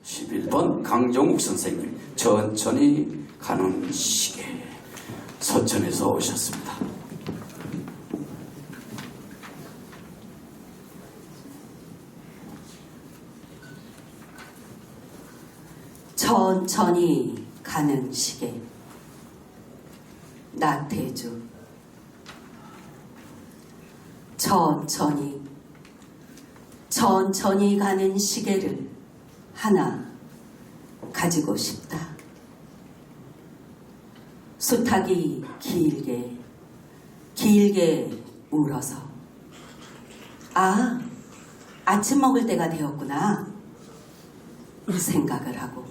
11번 강정욱 선생님, 천천히 가는 시계. 서천에서 오셨습니다. 천천히 가는 시계. 나태주. 천천히 가는 시계를 하나 가지고 싶다. 수탉이 길게 울어서 아침 먹을 때가 되었구나 생각을 하고,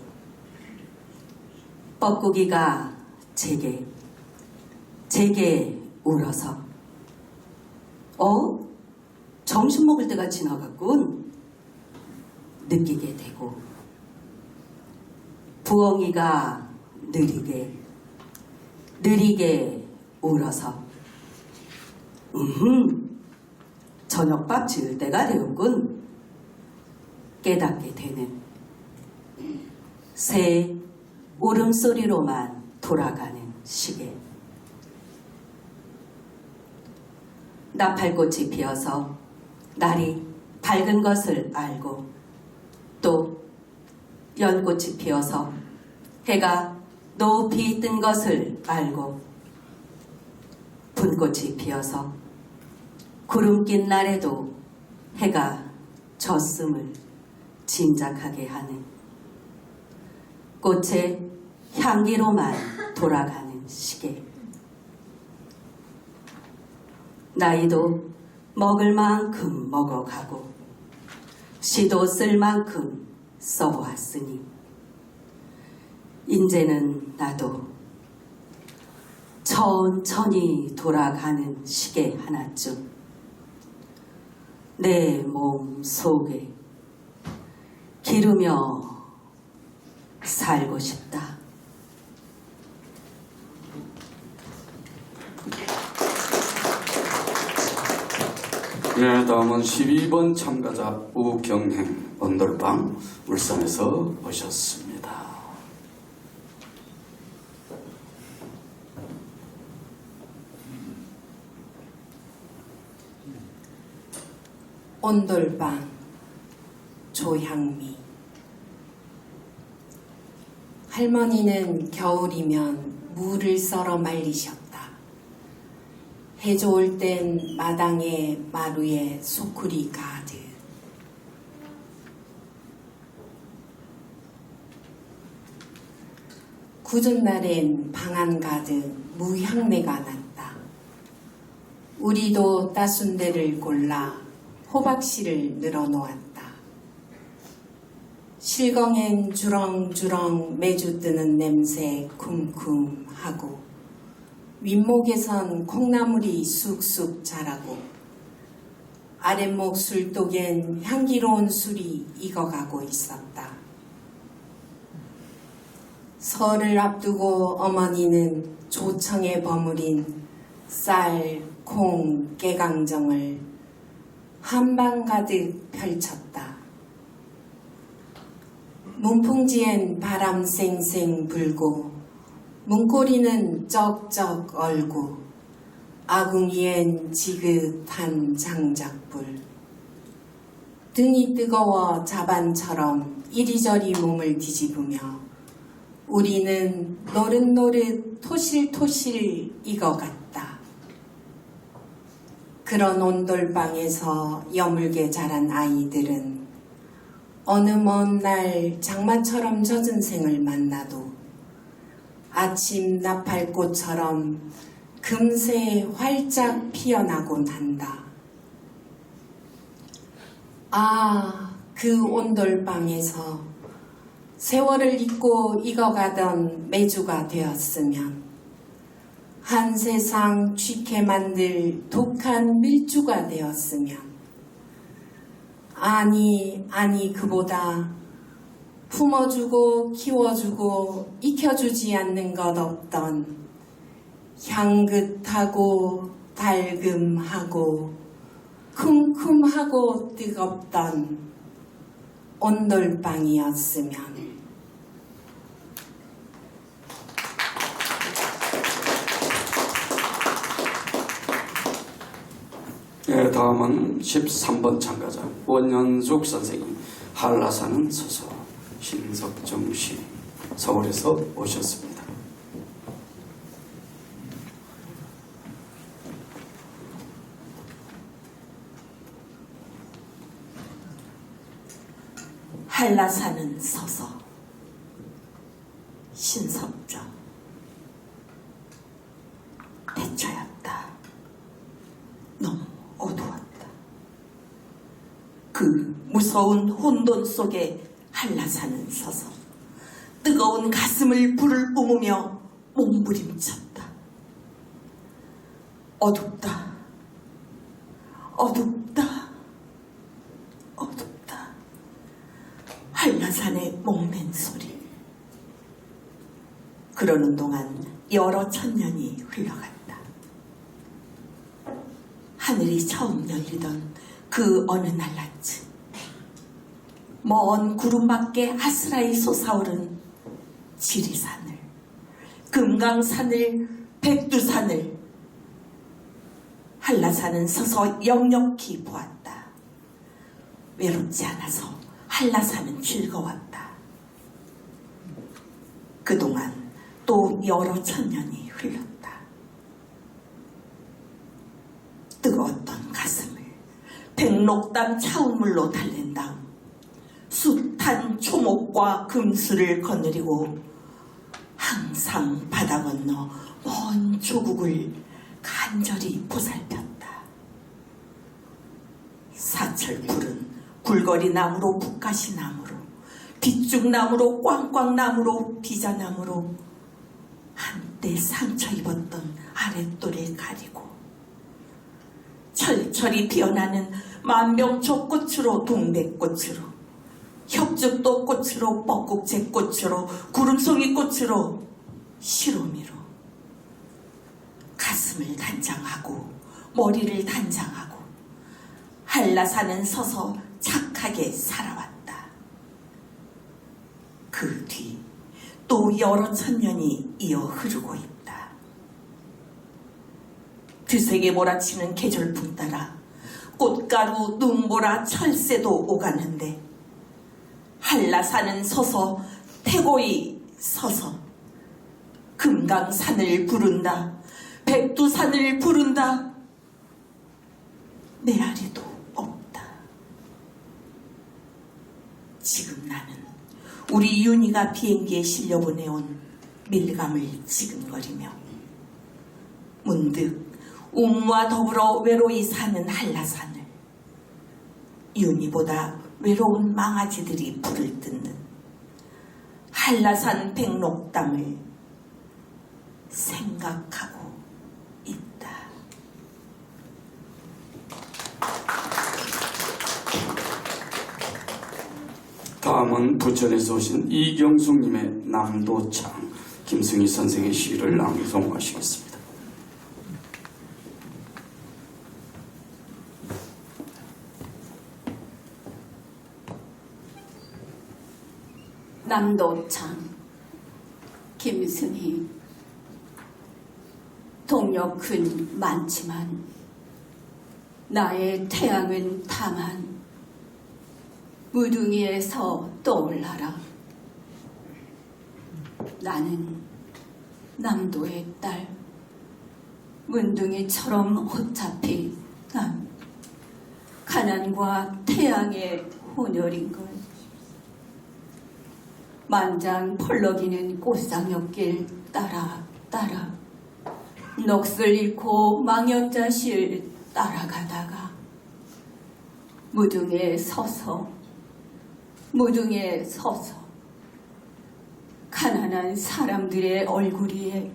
뻐꾸기가 제게 울어서 점심 먹을 때가 지나갔군 느끼게 되고, 부엉이가 느리게 울어서 저녁밥 지을 때가 되었군 깨닫게 되는, 새 울음소리로만 돌아가는 시계. 나팔꽃이 피어서 날이 밝은 것을 알고, 또 연꽃이 피어서 해가 높이 뜬 것을 알고, 분꽃이 피어서 구름 낀 날에도 해가 졌음을 짐작하게 하는, 꽃의 향기로만 돌아가는 시계. 나이도 먹을 만큼 먹어가고 시도 쓸 만큼 써보았으니, 인제는 나도 천천히 돌아가는 시계 하나쯤 내 몸 속에 기르며 살고 싶다. 네, 다음은 12번 참가자 우경행, 언돌방, 울산에서 오셨습니다. 온돌방, 조향미. 할머니는 겨울이면 무를 썰어 말리셨다. 해 좋을 땐 마당에 마루에 소쿠리 가득. 굳은 날엔 방 안 가득 무향내가 났다. 우리도 따순 데를 골라 호박씨를 늘어놓았다. 실경엔 주렁주렁 매주 뜨는 냄새 쿰쿰하고, 윗목에선 콩나물이 쑥쑥 자라고, 아랫목 술독엔 향기로운 술이 익어가고 있었다. 설을 앞두고 어머니는 조청에 버무린 쌀, 콩, 깨강정을 한방 가득 펼쳤다. 문풍지엔 바람 쌩쌩 불고, 문고리는 쩍쩍 얼고, 아궁이엔 지긋한 장작불. 등이 뜨거워 자반처럼 이리저리 몸을 뒤집으며 우리는 노릇노릇 토실토실 익어갔다. 그런 온돌방에서 여물게 자란 아이들은 어느 먼 날 장마처럼 젖은 생을 만나도 아침 나팔꽃처럼 금세 활짝 피어나곤 한다. 그 온돌방에서 세월을 잊고 익어가던 메주가 되었으면, 한 세상 취케 만들 독한 밀주가 되었으면, 아니 그보다 품어주고 키워주고 익혀주지 않는 것 없던 향긋하고 달금하고 쿰쿰하고 뜨겁던 온돌방이었으면 예, 다음은 13번 참가자 원연숙 선생님 한라산은 서서 신석정 시 서울에서 오셨습니다. 한라산은 서서 신석정 대처였다. 너무 어두웠다. 그 무서운 혼돈 속에 한라산은 서서 뜨거운 가슴을 불을 뿜으며 몸부림쳤다. 어둡다. 어둡다. 어둡다. 한라산의 목맨 소리. 그러는 동안 여러 천년이 흘러갔다. 하늘이 처음 열리던 그 어느 날라쯤 먼 구름밖에 아스라이 솟아오른 지리산을, 금강산을, 백두산을 한라산은 서서 역력히 보았다. 외롭지 않아서 한라산은 즐거웠다. 그동안 또 여러 천년이 흘렀다. 뜨거웠던 가슴을 백록담 차운물로 달랜 다음 숱한 초목과 금수를 거느리고 항상 바다 건너 먼 조국을 간절히 보살폈다. 사철풀은 굴거리 나무로 북가시 나무로 뒷죽나무로 꽝꽝나무로 비자나무로 한때 상처 입었던 아랫돌을 가리고 철철이 피어나는 만병초 꽃으로 동백꽃으로 협죽도 꽃으로 뻐꾹제 꽃으로 구름송이 꽃으로 시로미로 가슴을 단장하고 머리를 단장하고 한라산은 서서 착하게 살아왔다. 그 뒤 또 여러 천년이 이어 흐르고 있다. 드세게 몰아치는 계절풍 따라 꽃가루, 눈보라, 철새도 오가는데 한라산은 서서 태고히 서서 금강산을 부른다. 백두산을 부른다. 메아리도 없다. 지금 나는 우리 윤희가 비행기에 실려보내온 밀감을 지근거리며 문득 웅과 더불어 외로이 사는 한라산을 윤희보다 외로운 망아지들이 불을 뜯는 한라산 백록담을 생각하고 있다. 다음은 부천에서 오신 이경숙님의 남도창 김승희 선생의 시를 낭송하시겠습니다. 남도창 김승희. 동력은 많지만 나의 태양은 다만 무둥이에서 떠올라라. 나는 남도의 딸 문둥이처럼 어차피 난 가난과 태양의 혼혈인걸. 만장 펄럭이는 꽃상역길 따라 넋을 잃고 망연자실 따라가다가 무등에 서서 가난한 사람들의 얼굴 위에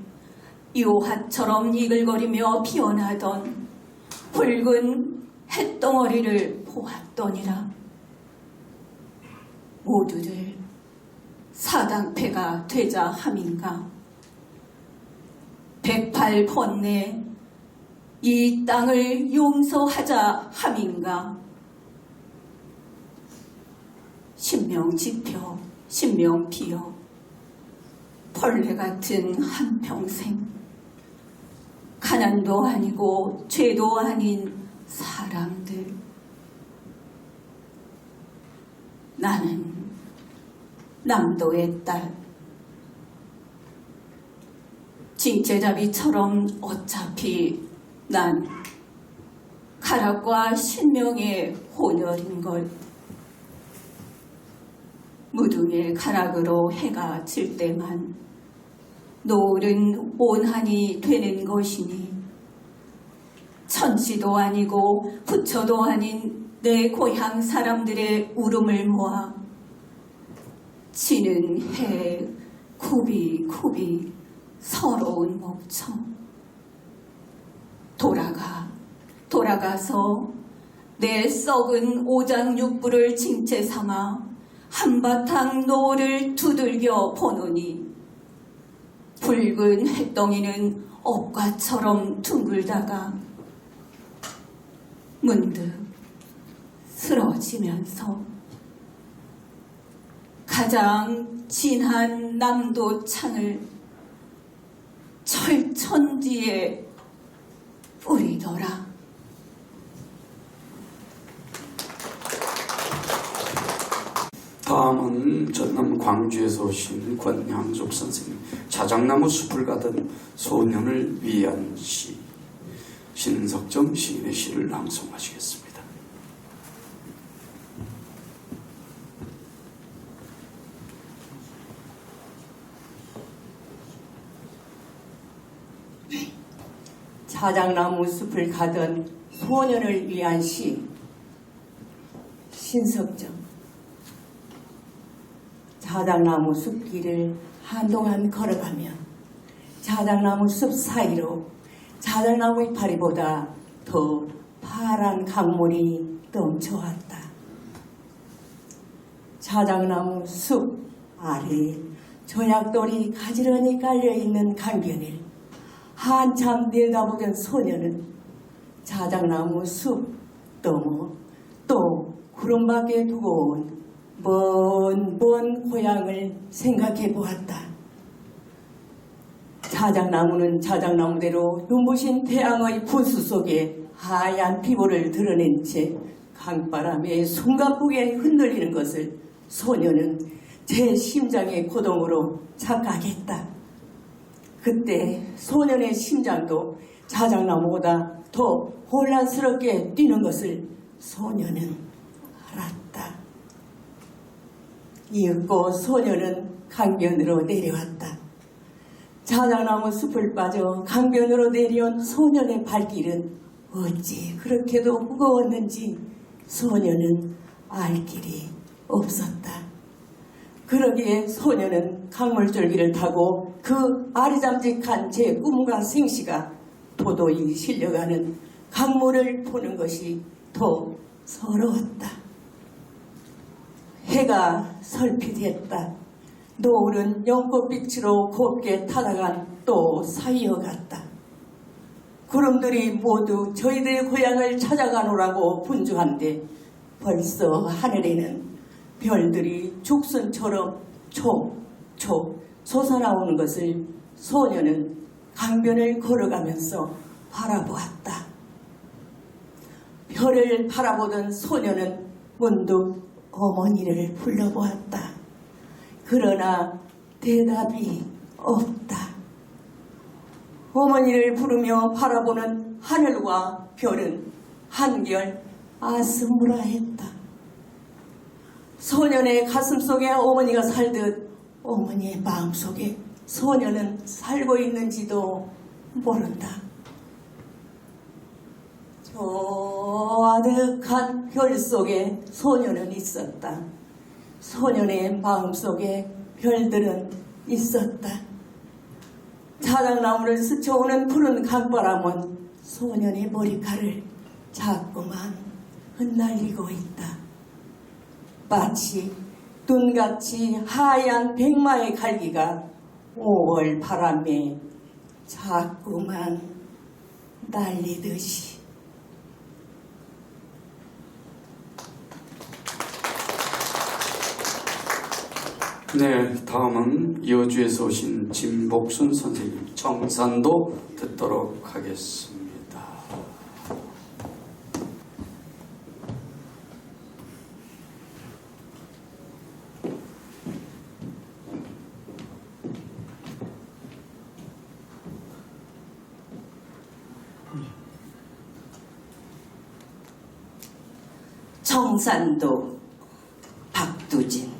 요하처럼 이글거리며 피어나던 붉은 햇덩어리를 보았더니라. 모두들 사당패가 되자 함인가. 108번내 이 땅을 용서하자 함인가. 신명 지펴 신명 피어 벌레 같은 한평생 가난도 아니고 죄도 아닌 사람들. 나는 남도의 딸. 징체잡이처럼 어차피 난 가락과 신명의 혼혈인걸. 무등의 가락으로 해가 질 때만 노을은 온한이 되는 것이니 천지도 아니고 부처도 아닌 내 고향 사람들의 울음을 모아 지는 해 굽이굽이 서러운 목청. 돌아가서 내 썩은 오장육부를 징체 삼아 한바탕 노을을 두들겨 보노니 붉은 햇덩이는 업과처럼 둥글다가 문득 쓰러지면서 가장 진한 남도 창을 철천지에 뿌리더라. 다음은 전남 광주에서 오신 권향숙 선생님, 자작나무 숲을 가던 소년을 위한 시, 신석정 시인의 시를 낭송하시겠습니다. 자작나무 숲을 가던 소년을 위한 시. 신석정. 자작나무 숲길을 한동안 걸어가며 자작나무 숲 사이로 자작나무 이파리보다 더 파란 강물이 넘쳐왔다. 자작나무 숲 아래 조약돌이 가지런히 깔려있는 강변을 한참 내다보던 소녀는 자작나무 숲 넘어 또 구름밖에 두고 온 먼 고향을 생각해 보았다. 자작나무는 자작나무대로 눈부신 태양의 분수 속에 하얀 피부를 드러낸 채 강바람에 숨가쁘게 흔들리는 것을 소녀는 제 심장의 고동으로 착각했다. 그때 소년의 심장도 자작나무보다 더 혼란스럽게 뛰는 것을 소녀는 알았다. 이윽고 소녀는 강변으로 내려왔다. 자작나무 숲을 빠져 강변으로 내려온 소년의 발길은 어찌 그렇게도 무거웠는지 소녀는 알 길이 없었다. 그러기에 소녀는 강물줄기를 타고 그 아리잠직한 제 꿈과 생시가 도도히 실려가는 강물을 보는 것이 더 서러웠다. 해가 설핏했다. 노을은 연꽃빛으로 곱게 타다간 또 사이어갔다. 구름들이 모두 저희들의 고향을 찾아가노라고 분주한데 벌써 하늘에는 별들이 죽순처럼 촉촉 솟아나오는 것을 소녀는 강변을 걸어가면서 바라보았다. 별을 바라보던 소녀는 문득 어머니를 불러보았다. 그러나 대답이 없다. 어머니를 부르며 바라보는 하늘과 별은 한결 아스무라했다. 소년의 가슴속에 어머니가 살듯 어머니의 마음속에 소년은 살고 있는지도 모른다. 저 아득한 별 속에 소년은 있었다. 소년의 마음속에 별들은 있었다. 자작나무를 스쳐오는 푸른 강바람은 소년의 머리카락을 자꾸만 흩날리고 있다. 마치 눈같이 하얀 백마의 갈기가 5월 바람에 자꾸만 날리듯이. 네, 다음은 여주에서 오신 진복순 선생님 청산도 듣도록 하겠습니다. 청산도 박두진.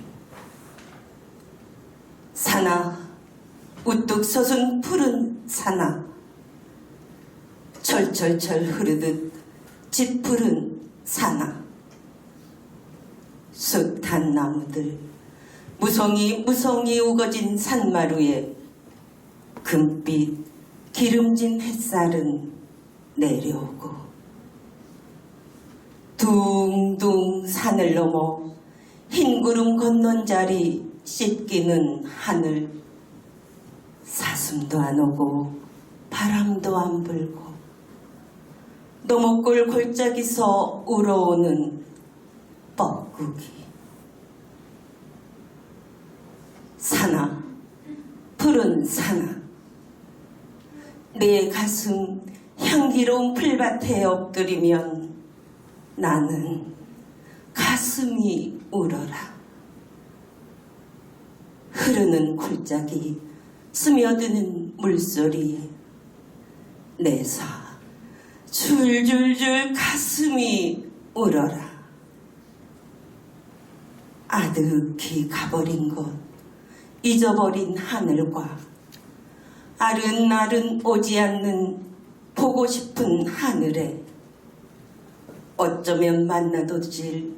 산하 우뚝 솟은 푸른 산하, 철철철 흐르듯 짙푸른 산하, 숱한 나무들 무성히 무성히 우거진 산마루에 금빛 기름진 햇살은 내려오고, 둥둥 산을 넘어 흰 구름 건넌 자리 씻기는 하늘, 사슴도 안 오고 바람도 안 불고 너목골 골짜기서 우러오는 뻐꾸기. 산하, 푸른 산하, 내 가슴 향기로운 풀밭에 엎드리면 나는 가슴이 울어라. 흐르는 골짜기, 스며드는 물소리에 내사 줄줄줄 가슴이 울어라. 아득히 가버린 것, 잊어버린 하늘과 아른아른 오지 않는 보고 싶은 하늘에 어쩌면 만나도 질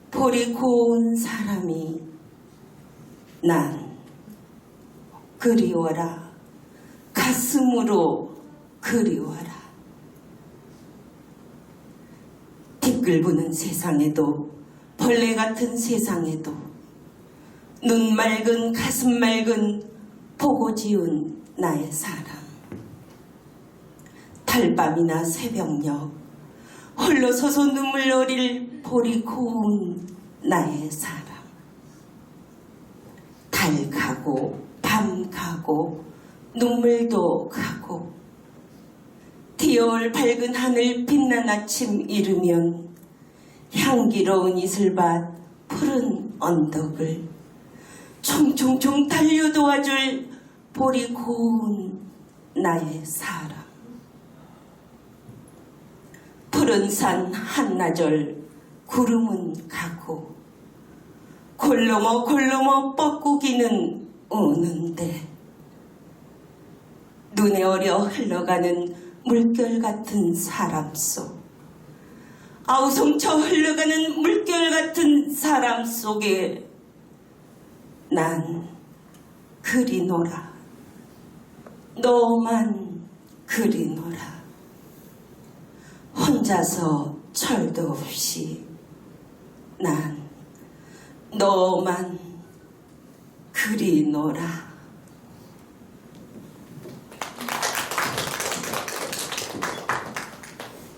볼이 고운 사람이 난 그리워라. 가슴으로 그리워라. 티끌 부는 세상에도, 벌레 같은 세상에도, 눈 맑은 가슴 맑은 보고 지운 나의 사람. 달밤이나 새벽녘 홀로 서서 눈물 어릴 볼이 고운 나의 사람. 달 가고 밤 가고 눈물도 가고 티어올 밝은 하늘 빛난 아침 이르면 향기로운 이슬밭 푸른 언덕을 총총총 달려도와줄 볼이 고운 나의 사람. 푸른 산 한나절 구름은 가고 골로머 골로머 뻐꾸기는 우는데 눈에 어려 흘러가는 물결 같은 사람 속, 아우성쳐 흘러가는 물결 같은 사람 속에 난 그리노라. 너만 그리노라. 혼자서 철도 없이 난 너만 그리노라.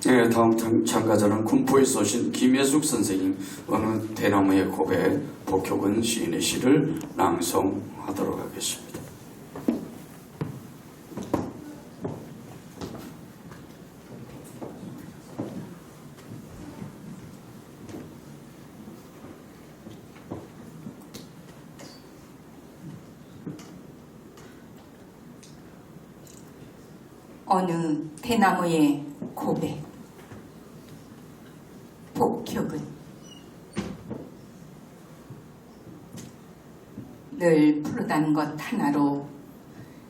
네, 다음 참가자는 군포에서 오신 김혜숙 선생님, 어느 대나무의 고백 복효근 시인의 시를 낭송하도록 하겠습니다. 어느 대나무의 고백. 복효근. 늘 푸르다는 것 하나로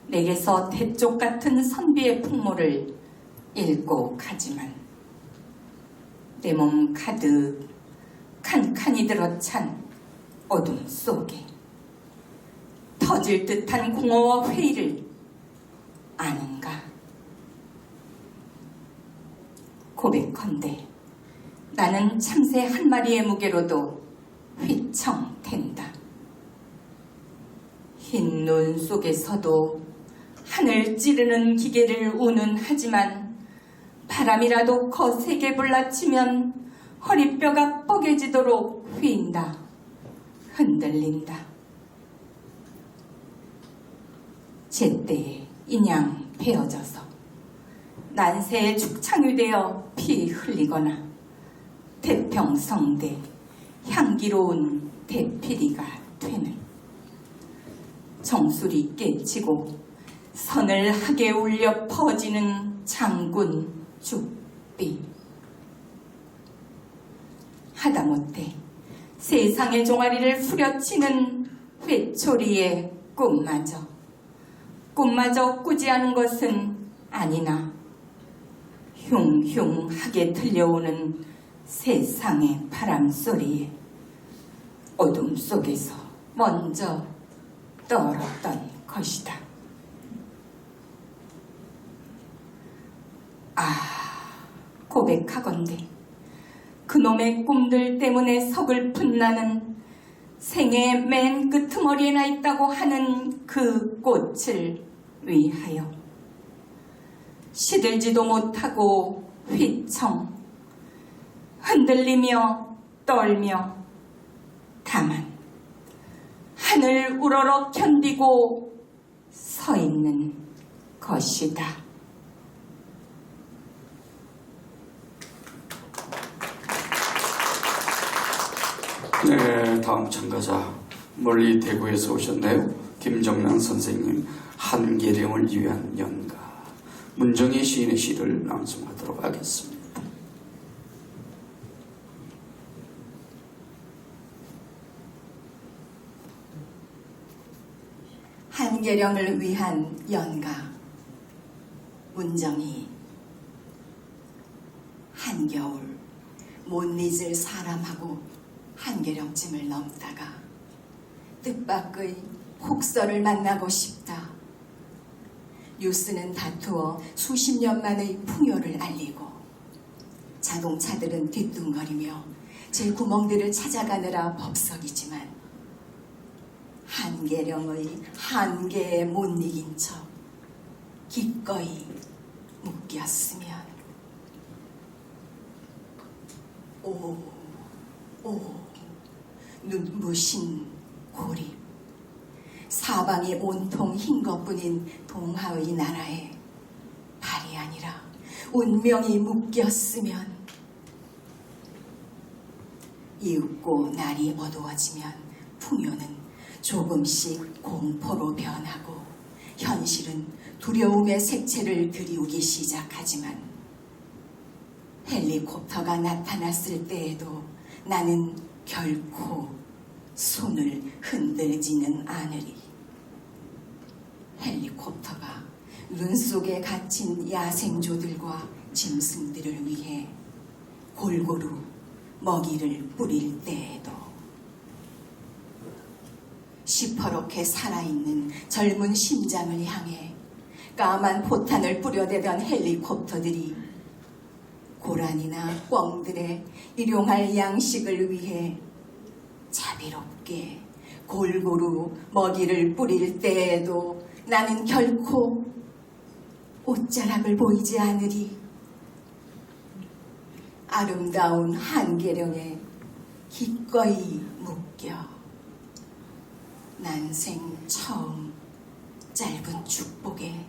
내게서 대쪽 같은 선비의 풍모를 잃고 가지만 내 몸 가득 칸칸이 들어찬 어둠 속에 터질 듯한 공허와 회의를 아는가. 고백컨대 나는 참새 한 마리의 무게로도 휘청댄다. 흰 눈 속에서도 하늘 찌르는 기계를 운운하지만 바람이라도 거세게 불라치면 허리뼈가 뻐개지도록 휘인다. 흔들린다. 제때에 인양 베어져서 난세에 축창유되어 피 흘리거나 태평성대 향기로운 대피리가 되는 정수리 깨치고 선을 하게 울려 퍼지는 장군 죽비 하다못해 세상의 종아리를 후려치는 회초리의 꿈마저 꾸지 않은 것은 아니나 흉흉하게 들려오는 세상의 바람소리에 어둠 속에서 먼저 떨었던 것이다. 고백하건대 그놈의 꿈들 때문에 서글픈 나는 생의 맨 끄트머리에 나 있다고 하는 그 꽃을 위하여 시들지도 못하고 휘청 흔들리며 떨며 다만 하늘 우러러 견디고 서 있는 것이다. 네, 다음 참가자 멀리 대구에서 오셨네요. 김정란 선생님, 한계령을 위한 연가. 문정희 시인의 시를 낭송하도록 하겠습니다. 한계령을 위한 연가. 문정희. 한겨울 못 잊을 사람하고 한계령쯤을 넘다가 뜻밖의 혹서를 만나고 싶다. 뉴스는 다투어 수십 년 만의 풍요를 알리고 자동차들은 뒤뚱거리며 제 구멍들을 찾아가느라 법석이지만 한계령의 한계에 못 이긴 척 기꺼이 묶였으면 눈부신 고립 사방이 온통 흰 것뿐인 동화의 나라에 발이 아니라 운명이 묶였으면 이윽고 날이 어두워지면 풍요는 조금씩 공포로 변하고 현실은 두려움의 색채를 그리우기 시작하지만 헬리콥터가 나타났을 때에도 나는 결코 손을 흔들지는 않으리. 헬리콥터가 눈 속에 갇힌 야생조들과 짐승들을 위해 골고루 먹이를 뿌릴 때에도 시퍼렇게 살아있는 젊은 심장을 향해 까만 포탄을 뿌려대던 헬리콥터들이 고란이나 꿩들의 일용할 양식을 위해 자비롭게 골고루 먹이를 뿌릴 때에도 나는 결코 옷자락을 보이지 않으리. 아름다운 한계령에 기꺼이 묶여 난생 처음 짧은 축복에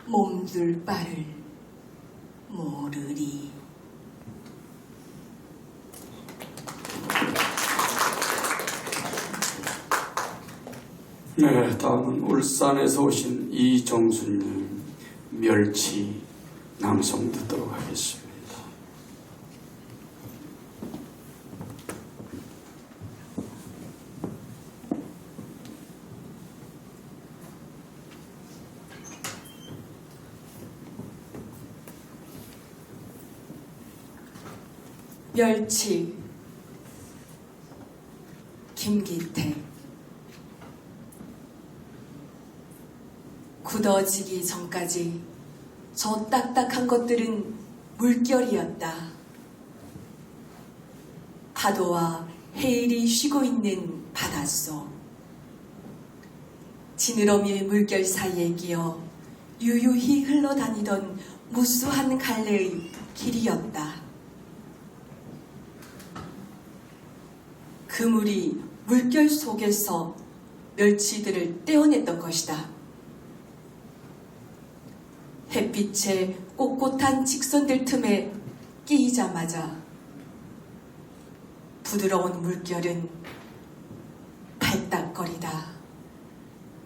몸둘 바를 모르리. 네, 다음은 울산에서 오신 이정수님 멸치 낭송 듣도록 하겠습니다. 멸치 김기태. 굳어지기 전까지 저 딱딱한 것들은 물결이었다. 파도와 해일이 쉬고 있는 바닷속. 지느러미의 물결 사이에 끼어 유유히 흘러다니던 무수한 갈래의 길이었다. 그 물이 물결 속에서 멸치들을 떼어냈던 것이다. 햇빛에 꼿꼿한 직선들 틈에 끼이자마자 부드러운 물결은 발딱거리다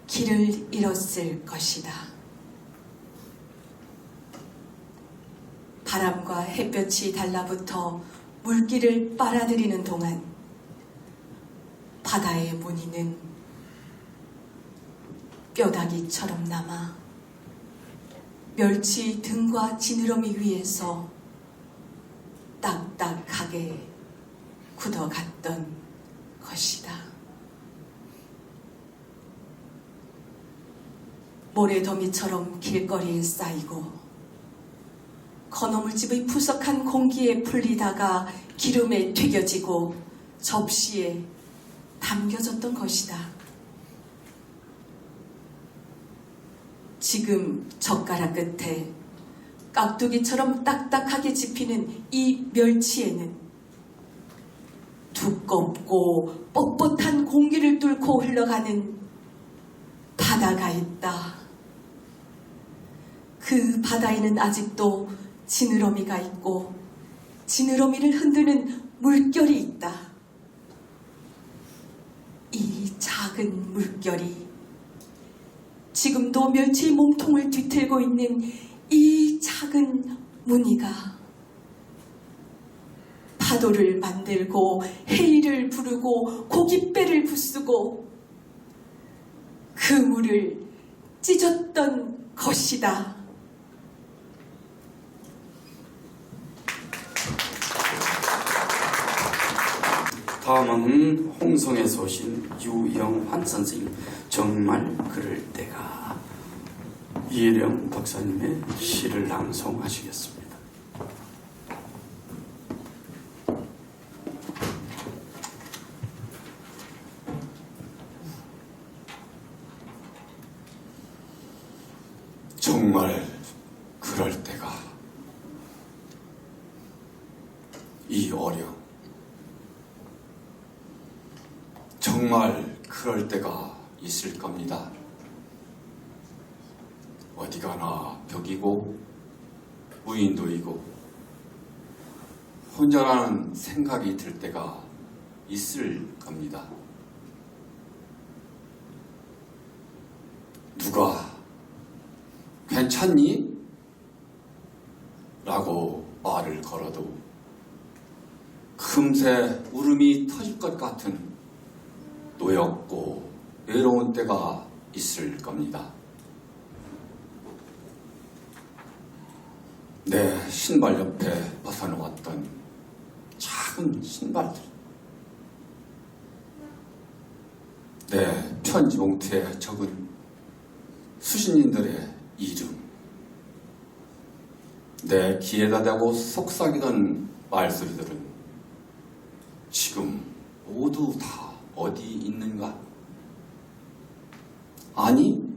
길을 잃었을 것이다. 바람과 햇볕이 달라붙어 물길을 빨아들이는 동안 바다의 무늬는 뼈다귀처럼 남아 멸치 등과 지느러미 위에서 딱딱하게 굳어갔던 것이다. 모래더미처럼 길거리에 쌓이고 건어물집의 푸석한 공기에 풀리다가 기름에 튀겨지고 접시에 담겨졌던 것이다. 지금 젓가락 끝에 깍두기처럼 딱딱하게 집히는 이 멸치에는 두껍고 뻣뻣한 공기를 뚫고 흘러가는 바다가 있다. 그 바다에는 아직도 지느러미가 있고 지느러미를 흔드는 물결이 있다. 이 작은 물결이 지금도 멸치의 몸통을 뒤틀고 있는 이 작은 무늬가 파도를 만들고 해일을 부르고 고깃배를 부수고 그 물을 찢었던 것이다. 다음은 홍성에서 오신 유영환 선생님, 정말 그럴 때가, 이혜령 박사님의 시를 낭송하시겠습니다. 정말 그럴 때가, 이 어려 정말 그럴 때가 있을 겁니다. 어디 가나 벽이고 무인도이고 혼자라는 생각이 들 때가 있을 겁니다. 누가 괜찮니? 라고 말을 걸어도 금세 울음이 터질 것 같은 노엽고 외로운 때가 있을 겁니다. 내 신발 옆에 벗어놓았던 작은 신발들, 내 편지 봉투에 적은 수신인들의 이름, 내 귀에다 대고 속삭이던 말소리들은 지금 모두 다 어디 있는가? 아니,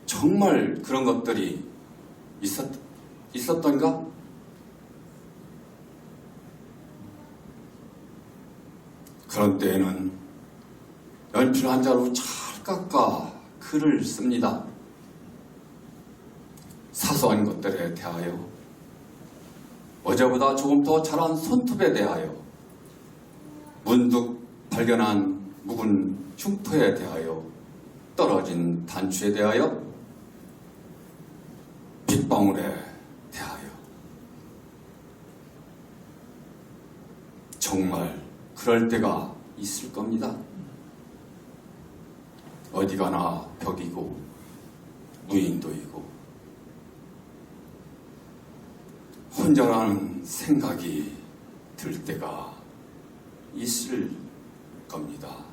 정말 그런 것들이 있었던가? 그런 때에는 연필 한 자루 잘 깎아 글을 씁니다. 사소한 것들에 대하여, 어제보다 조금 더 자란 손톱에 대하여, 문득 발견한 묵은 흉터에 대하여, 떨어진 단추에 대하여, 빗방울에 대하여. 정말 그럴 때가 있을 겁니다. 어디 가나 벽이고 무인도이고 혼자라는 생각이 들 때가 있을 겁니다.